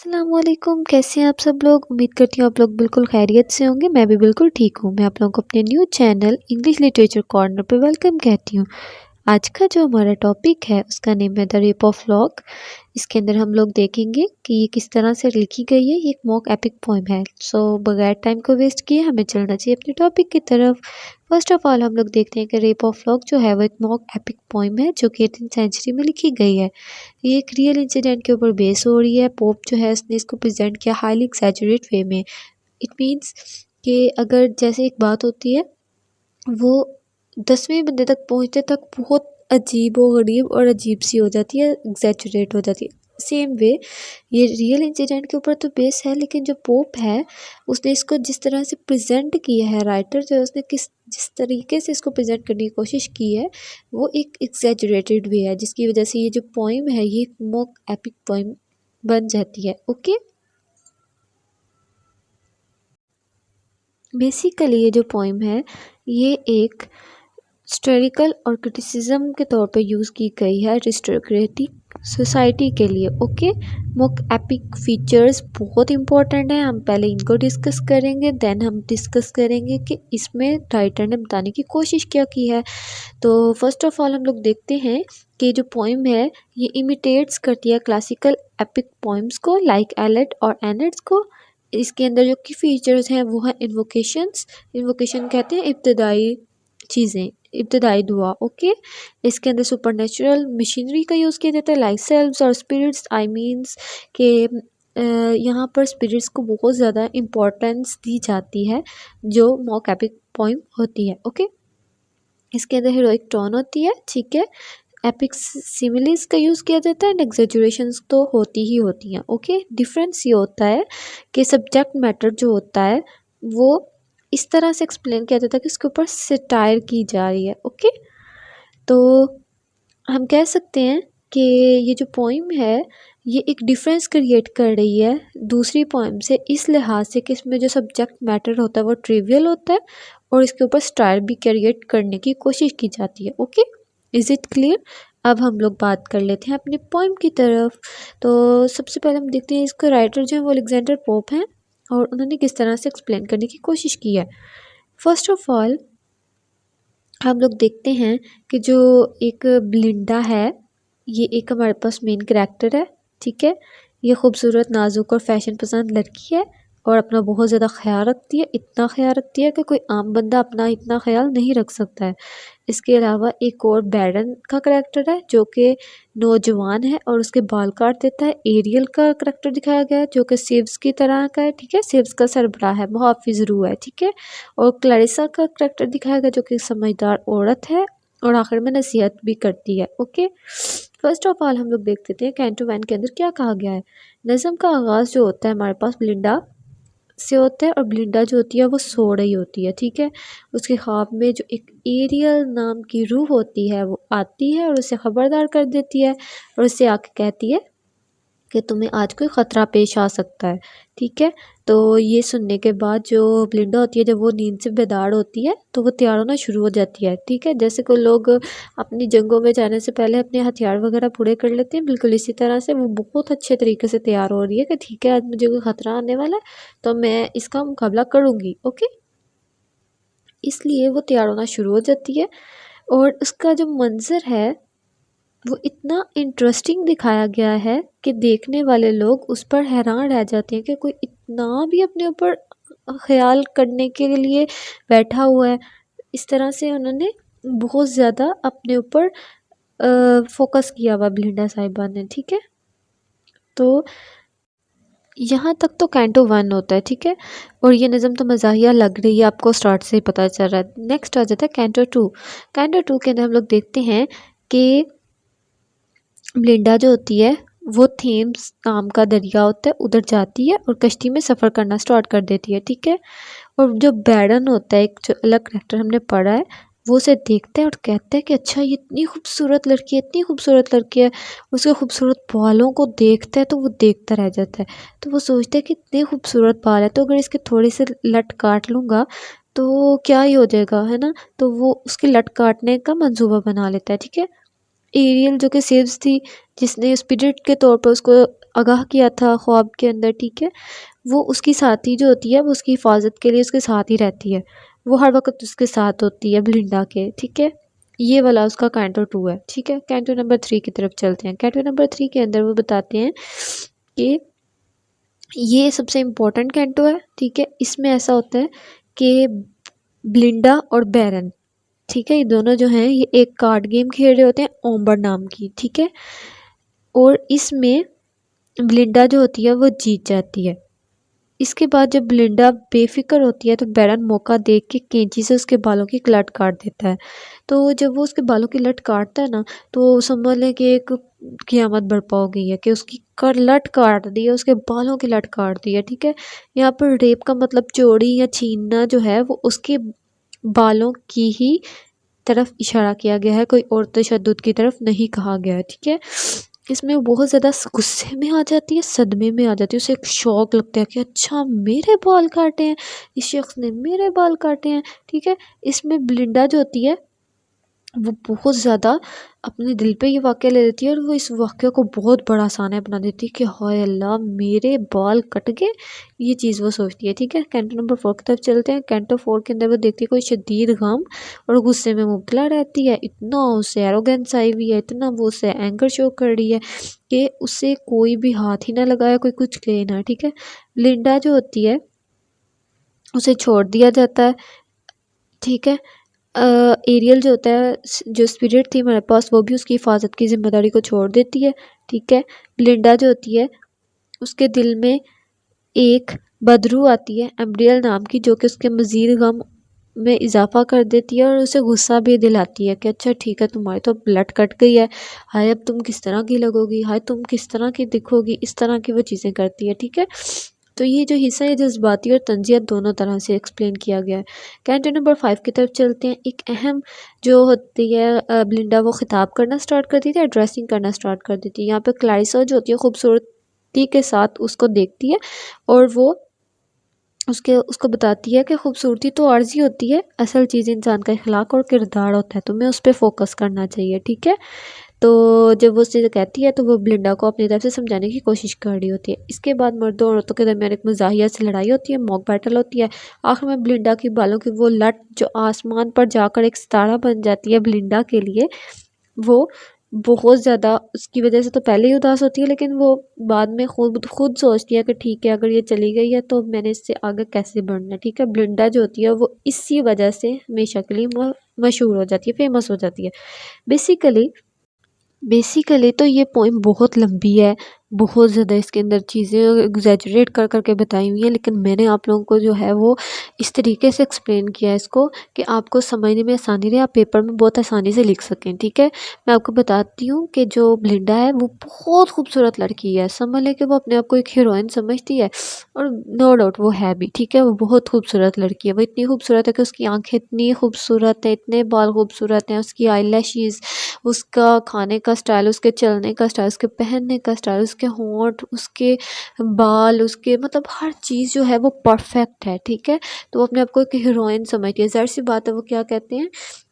अस्सलामुअलैकुम, कैसे हैं आप सब लोग। उम्मीद करती हूँ आप लोग बिल्कुल खैरियत से होंगे। मैं भी बिल्कुल ठीक हूँ। मैं आप लोगों को अपने new channel English literature corner पे वेलकम कहती हूँ। आज का जो हमारा टॉपिक है उसका नेम है द रेप ऑफ लॉक। इसके अंदर हम लोग देखेंगे कि ये किस तरह से लिखी गई है। ये एक मॉक एपिक पोइम है। सो बगैर टाइम को वेस्ट किए हमें चलना चाहिए अपने टॉपिक की तरफ। फर्स्ट ऑफ ऑल हम लोग देखते हैं कि रेप ऑफ लॉक जो है वो एक मॉक एपिक पोइम है जो कि 18th सेंचुरी में लिखी गई है। ये एक रियल इंसिडेंट के ऊपर बेस हो रही है। पोप जो है उसने इसको प्रेजेंट किया हाईली एक्सैजरेट वे में। इट मीन्स कि अगर जैसे एक बात होती है वो 10वें बंदे तक पहुंचने तक बहुत अजीब व गरीब और अजीब सी हो जाती है, एग्जैचुरेट हो जाती है। सेम वे ये रियल इंसिडेंट के ऊपर तो बेस है, लेकिन जो पोप है उसने इसको जिस तरह से प्रेजेंट किया है, राइटर जो है उसने जिस तरीके से इसको प्रेजेंट करने की कोशिश की है वो एक एग्जैचुरेटेड वे है, जिसकी वजह से ये जो पोइम है ये मॉक एपिक पोइम बन जाती है। ओके, बेसिकली ये जो पोइम है ये एक स्टेरिकल और क्रिटिसिज्म के तौर पे यूज़ की गई है अरिस्टोक्रेटिक सोसाइटी के लिए। ओके, मॉक एपिक फीचर्स बहुत इंपॉर्टेंट है। हम पहले इनको डिस्कस करेंगे, देन हम डिस्कस करेंगे कि इसमें राइटर ने बताने की कोशिश क्या की है। तो फर्स्ट ऑफ ऑल हम लोग देखते हैं कि जो पोइम है ये इमिटेट्स करती है क्लासिकल एपिक पोइम्स को, लाइक एलेट और एनेट्स को। इसके अंदर जो की फीचर्स हैं वो है इन्वोकेशंस। इन्वोकेशन कहते हैं इब्तदाई चीज़ें, इब्तदाई दुआ। ओके, इसके अंदर सुपरनेचुरल मशीनरी का यूज़ किया जाता है, लाइक सेल्व्स और स्पिरिट्स। आई मीन्स के यहाँ पर स्पिरिट्स को बहुत ज़्यादा इम्पोर्टेंस दी जाती है जो मॉक एपिक पोइम होती है। ओके, इसके अंदर हीरोइक टोन होती है, ठीक है। एपिक सिमिलीज का यूज़ किया जाता है एंड एग्जेजुरेशंस तो होती ही होती हैं। ओके, डिफरेंस ये होता है कि सब्जेक्ट मैटर जो होता है वो इस तरह से एक्सप्लेन किया जाता है कि उसके ऊपर सटायर की जा रही है। ओके, तो हम कह सकते हैं कि ये जो पोइम है ये एक डिफरेंस क्रिएट कर रही है दूसरी पोइम से, इस लिहाज से कि इसमें जो सब्जेक्ट मैटर होता है वो ट्रिवियल होता है और इसके ऊपर स्टाइल भी क्रिएट करने की कोशिश की जाती है। Okay, is it clear. अब हम लोग बात कर लेते हैं अपनी पोइम की तरफ। तो सबसे पहले हम देखते हैं इसका राइटर जो है वो अलेक्जेंडर पोप हैं और उन्होंने किस तरह से एक्सप्लेन करने की कोशिश की है। फर्स्ट ऑफ ऑल हम लोग देखते हैं कि जो एक ब्लिंडा है ये एक हमारे पास मेन कैरेक्टर है, ठीक है। ये खूबसूरत, नाजुक और फैशन पसंद लड़की है और अपना बहुत ज़्यादा ख्याल रखती है। इतना ख्याल रखती है कि कोई आम बंदा अपना इतना ख्याल नहीं रख सकता है। इसके अलावा एक और बैरन का करैक्टर है जो कि नौजवान है और उसके बाल काट देता है। एरियल का करैक्टर दिखाया गया है जो कि सिव्स की तरह का है, ठीक है। सिव्स का सरबराह है, मुहाफिज रू है, ठीक है। और क्लैरिसा का करैक्टर दिखाया गया जो कि समझदार औरत है और आखिर में नसीहत भी करती है। ओके, फर्स्ट ऑफ ऑल हम लोग देख लेते हैं कैंटो वैन के अंदर क्या कहा गया है। नज़म का आगाज़ जो होता है हमारे पास ब्लिंडा से होता है और ब्लिंडा जो होती है वो सो रही होती है, ठीक है। उसके ख्वाब में जो एक एरियल नाम की रूह होती है वो आती है और उसे ख़बरदार कर देती है और उससे आके कहती है कि तुम्हें आज कोई ख़तरा पेश आ सकता है, ठीक है। तो ये सुनने के बाद जो ब्लिंडा होती है जब वो नींद से बेदार होती है तो वो तैयार होना शुरू हो जाती है, ठीक है। जैसे कोई लोग अपनी जंगों में जाने से पहले अपने हथियार वगैरह पूरे कर लेते हैं, बिल्कुल इसी तरह से वो बहुत अच्छे तरीके से तैयार हो रही है कि ठीक है आज मुझे कोई ख़तरा आने वाला है तो मैं इसका मुकाबला करूँगी। ओके, इसलिए वो तैयार होना शुरू हो जाती है और उसका जो मंज़र है वो इतना इंटरेस्टिंग दिखाया गया है कि देखने वाले लोग उस पर हैरान रह जाते हैं कि कोई इतना भी अपने ऊपर ख्याल करने के लिए बैठा हुआ है। इस तरह से उन्होंने बहुत ज़्यादा अपने ऊपर फोकस किया हुआ ब्लिंडा साहिबा ने, ठीक है। तो यहाँ तक तो कैंटो वन होता है, ठीक है। और ये नज़म तो मज़ाहिया लग रही है, आपको स्टार्ट से ही पता चल रहा है। नेक्स्ट आ जाता है कैंटो टू। कैंटो टू के अंदर हम लोग देखते हैं कि ब्लिंडा जो होती है वो थेम्स नाम का दरिया होता है उधर जाती है और कश्ती में सफ़र करना स्टार्ट कर देती है, ठीक है। और जो बैरन होता है, एक जो अलग करैक्टर हमने पढ़ा है, वो उसे देखता है और कहता है कि अच्छा ये इतनी खूबसूरत लड़की है, इतनी खूबसूरत लड़की है। उसके खूबसूरत बालों को देखता है तो वो देखता रह जाता है। तो वो सोचता है कि इतने खूबसूरत बाल है तो अगर इसके थोड़े से लट काट लूँगा तो क्या ही हो जाएगा, है ना। तो वो उसकी लट काटने का मंसूबा बना लेता है, ठीक है। एरियल जो कि सिव्स थी जिसने स्पिरिट के तौर पर उसको आगाह किया था ख्वाब के अंदर, ठीक है। वो उसकी साथी जो होती है वो उसकी हिफाजत के लिए उसके साथ ही रहती है, वो हर वक्त उसके साथ होती है ब्लिंडा के, ठीक है। ये वाला उसका कैंटो 2 है, ठीक है। कैंटो नंबर 3 की तरफ चलते हैं। कैंटो नंबर 3 के अंदर वो बताते हैं कि ये सबसे इम्पोर्टेंट कैंटो है, ठीक है। इसमें ऐसा होता है कि ब्लिंडा और बैरन, ठीक है, ये दोनों जो हैं ये एक कार्ड गेम खेल रहे होते हैं ओम्बर नाम की, ठीक है। और इसमें ब्लिंडा जो होती है वो जीत जाती है। इसके बाद जब ब्लिंडा बेफिक्र होती है तो बैरन मौका देख के कैंची से उसके बालों की लट काट देता है। तो जब वो उसके बालों की लट काटता है ना, तो समझ लें कि एक क़यामत बरपा हो गई है कि उसकी लट काट दी है, उसके बालों की लट काट दी है, ठीक है। यहाँ पर रेप का मतलब चोरी या छीनना जो है वो उसके बालों की ही तरफ इशारा किया गया है, कोई और तशद्दुद की तरफ नहीं कहा गया है, ठीक है। इसमें वो बहुत ज़्यादा गुस्से में आ जाती है, सदमे में आ जाती है, उसे एक शौक लगता है कि अच्छा मेरे बाल काटे हैं, इस शख्स ने मेरे बाल काटे हैं, ठीक है। इसमें ब्लिंडा जो होती है वो बहुत ज़्यादा अपने दिल पे ये वाक़या ले लेती है और वो इस वाक़ये को बहुत बड़ा आसाना बना देती है कि हाय अल्लाह मेरे बाल कट गए, ये चीज़ वो सोचती है, ठीक है। कैंटो नंबर 4 की तरफ चलते हैं। कैंटो 4 के अंदर वो देखती है कोई शदीद गम और गुस्से में मुब्तला रहती है, इतना उसे एरोगेंस आई हुई है, इतना वो उसे एंगर शो कर रही है कि उससे कोई भी हाथ ही ना लगाया, कोई कुछ कहे ना, ठीक है। लिंडा जो होती है उसे छोड़ दिया जाता है, ठीक है। एरियल जो होता है जो स्पिरिट थी हमारे पास वो भी उसकी हिफाजत की ज़िम्मेदारी को छोड़ देती है, ठीक है। ब्लिंडा जो होती है उसके दिल में एक बदरू आती है एम्ब्रियल नाम की, जो कि उसके मज़ीद गम में इजाफा कर देती है और उसे गुस्सा भी दिलाती है कि अच्छा ठीक है तुम्हारी तो ब्लड कट गई है, हाय अब तुम किस तरह की लगोगी, हाय तुम किस तरह की दिखोगी, इस तरह की वो चीज़ें करती है, ठीक है। तो ये जो हिस्सा है जज्बाती और तंजियत दोनों तरह से एक्सप्लेन किया गया है। कैंटो नंबर 5 की तरफ चलते हैं। एक अहम जो होती है ब्लिंडा वो खिताब करना स्टार्ट कर देती है, ड्रेसिंग करना स्टार्ट कर देती है। यहाँ पे क्लैरिसा जो होती है खूबसूरती के साथ उसको देखती है और वो उसको बताती है कि खूबसूरती तो आर्जी होती है, असल चीज़ इंसान का अखलाक और किरदार होता है, तुम्हें उस पर फोकस करना चाहिए, ठीक है। तो जब वो उस चीज़ कहती है तो वो ब्लिंडा को अपनी तरफ से समझाने की कोशिश कर रही होती है। इसके बाद मर्दों और औरतों के दरमियान एक मज़ाहिया से लड़ाई होती है, मॉक बैटल होती है। आखिर में ब्लिंडा की बालों की वो लट जो आसमान पर जाकर एक सितारा बन जाती है ब्लिंडा के लिए, वो बहुत ज़्यादा उसकी वजह से तो पहले ही उदास होती है, लेकिन वो बाद में खुद सोचती है कि ठीक है अगर ये चली गई है तो मैंने इससे आगे कैसे बढ़ना है, ठीक है। ब्लिंडा जो होती है वो इसी वजह से हमेशा के लिए मशहूर हो जाती है, फेमस हो जाती है। बेसिकली तो ये पोइम बहुत लंबी है, बहुत ज़्यादा इसके अंदर चीज़ें एग्जैजरेट कर करके बताई हुई हैं, लेकिन मैंने आप लोगों को जो है वो इस तरीके से एक्सप्लेन किया है इसको कि आपको समझने में आसानी रहे, आप पेपर में बहुत आसानी से लिख सकें, ठीक है। मैं आपको बताती हूँ कि जो ब्लिंडा है वो बहुत खूबसूरत लड़की है, समझ लें कि वो अपने आप को एक हीरोइन समझती है और नो डाउट वो है भी, ठीक है। वो बहुत खूबसूरत लड़की है, वो इतनी खूबसूरत है कि उसकी आँखें इतनी खूबसूरत हैं, इतने बाल खूबसूरत हैं, उसकी आई लैशेज़, उसका खाने का स्टाइल, उसके चलने का स्टाइल, उसके पहनने का स्टाइल, उसके होंठ, उसके बाल, उसके मतलब हर चीज़ जो है वो परफेक्ट है, ठीक है। तो वो अपने आप को एक हीरोइन समझती है। ज़ाहिर सी बात है वो क्या कहते हैं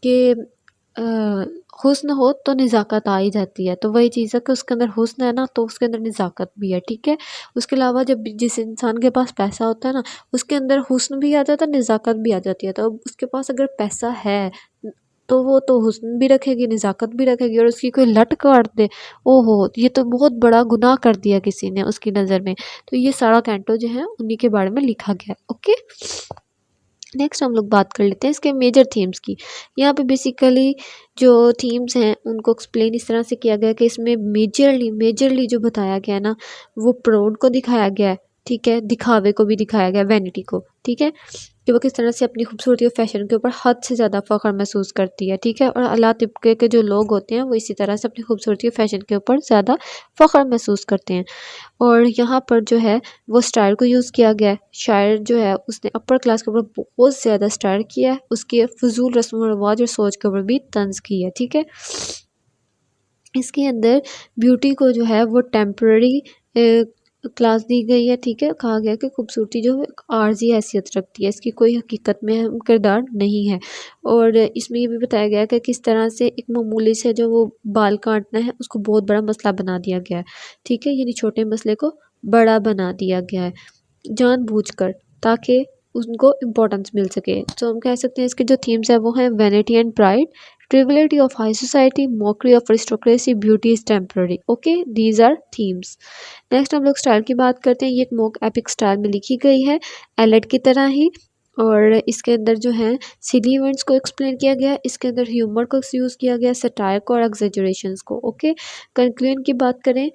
कि हुस्न हो तो निज़ाकत आ ही जाती है, तो वही चीज़ है कि उसके अंदर हुस्न है ना तो उसके अंदर निज़ाकत भी है, ठीक है। उसके अलावा जब जिस इंसान के पास पैसा होता है ना उसके अंदर हुस्न भी आ जाता है, निज़ाकत भी आ जाती है। तो अब उसके पास अगर पैसा है तो वो तो हुस्न भी रखेगी, निज़ाकत भी रखेगी, और उसकी कोई लट काट दे, ओहो ये तो बहुत बड़ा गुनाह कर दिया किसी ने उसकी नज़र में। तो ये सारा कैंटो जो है उन्हीं के बारे में लिखा गया है, ओके। नेक्स्ट हम लोग बात कर लेते हैं इसके मेजर थीम्स की। यहाँ पे बेसिकली जो थीम्स हैं उनको एक्सप्लेन इस तरह से किया गया कि इसमें मेजरली जो बताया गया है ना वो प्राउड को दिखाया गया है, ठीक है, दिखावे को भी दिखाया गया, वैनिटी को, ठीक है, कि वो किस तरह से अपनी खूबसूरती और फैशन के ऊपर हद से ज़्यादा फ़ख्र महसूस करती है, ठीक है। और अला तबके के जो लोग होते हैं वो इसी तरह से अपनी खूबसूरती और फैशन के ऊपर ज़्यादा फ़ख्र महसूस करते हैं। और यहाँ पर जो है वो स्टाइल को यूज़ किया गया है। शायर जो है उसने अपर क्लास के ऊपर बहुत ज़्यादा स्टाइल किया है, उसके फजूल रस्म व रिवाज और सोच के ऊपर भी तंज की है, ठीक है। इसके अंदर ब्यूटी को जो है वो टेम्पररी क्लास दी गई है, ठीक है। कहा गया कि खूबसूरती जो है एक आर्जी हैसियत रखती है, इसकी कोई हकीकत में अहम किरदार नहीं है। और इसमें ये भी बताया गया है कि किस तरह से एक मामूली से जो वो बाल काटना है उसको बहुत बड़ा मसला बना दिया गया है, ठीक है। यानी छोटे मसले को बड़ा बना दिया गया है जानबूझकर, ताकि उनको इम्पोर्टेंस मिल सके। तो हम कह सकते हैं इसके जो थीम्स है वो हैं vanity and pride, triviality of high society, mockery of aristocracy, beauty is temporary. Okay, these are themes. Next हम लोग स्टाइल की बात करते हैं। ये एक मोक एपिक स्टाइल में लिखी गई है, एलेट की तरह ही। और इसके अंदर जो है सिली इवेंट्स को एक्सप्लेन किया गया है, इसके अंदर ह्यूमर को यूज़ किया गया, सटायर को और एग्जेजरेशंस को। ओके, कंक्लूजन की बात करें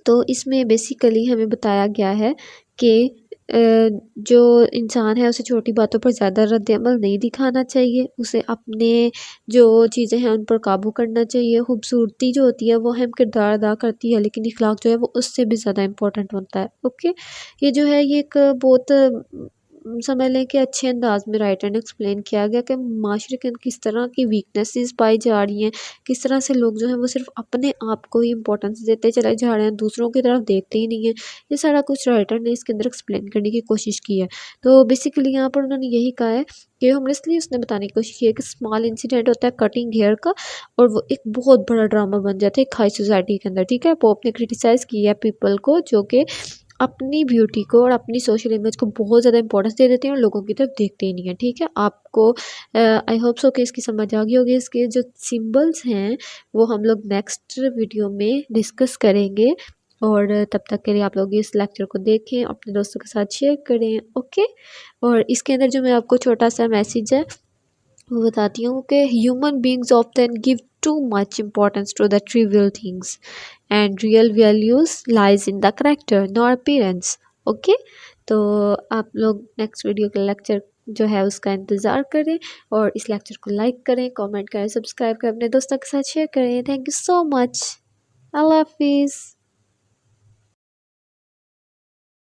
तो इसमें बेसिकली हमें बताया गया है कि जो इंसान है उसे छोटी बातों पर ज़्यादा रद्द-ए-अमल नहीं दिखाना चाहिए, उसे अपने जो चीज़ें हैं उन पर काबू करना चाहिए। खूबसूरती जो होती है वो अहम किरदार अदा करती है, लेकिन इखलाक जो है वो उससे भी ज़्यादा इम्पोर्टेंट होता है। ओके, ये जो है ये एक बहुत समझ लें कि अच्छे अंदाज में राइटर ने एक्सप्लेन किया गया कि माशरे के अंदर किस तरह की वीकनेसेस पाई जा रही हैं, किस तरह से लोग जो हैं वो सिर्फ अपने आप को ही इम्पोर्टेंस देते चले जा रहे हैं, दूसरों की तरफ देखते ही नहीं हैं। ये सारा कुछ राइटर ने इसके अंदर एक्सप्लेन करने की कोशिश की है। तो बेसिकली यहाँ पर उन्होंने यही कहा है कि ह्यूमरसली उसने बताने की कोशिश की है कि स्मॉल इंसिडेंट होता है कटिंग हेयर का, और वो एक बहुत बड़ा ड्रामा बन जाता है एक हाई सोसाइटी के अंदर, ठीक है। पोप ने क्रिटिसाइज़ किया पीपल को जो कि अपनी ब्यूटी को और अपनी सोशल इमेज को बहुत ज़्यादा इंपॉर्टेंस दे देते हैं और लोगों की तरफ देखते ही नहीं हैं, ठीक है। आपको आई होप सो कि इसकी समझ आ गई होगी। इसके जो सिंबल्स हैं वो हम लोग नेक्स्ट वीडियो में डिस्कस करेंगे, और तब तक के लिए आप लोग इस लेक्चर को देखें, अपने दोस्तों के साथ शेयर करें। ओके, और इसके अंदर जो मैं आपको छोटा सा मैसेज है वो बताती हूँ कि human beings often give too much importance to the trivial things and real values lies in the character not appearance. Okay, तो आप लोग नेक्स्ट वीडियो का लेक्चर जो है उसका इंतज़ार करें, और इस लेक्चर को लाइक करें, कमेंट करें, सब्सक्राइब करें, अपने दोस्तों के साथ शेयर करें। Thank you so much. अल्लाह हाफिज़।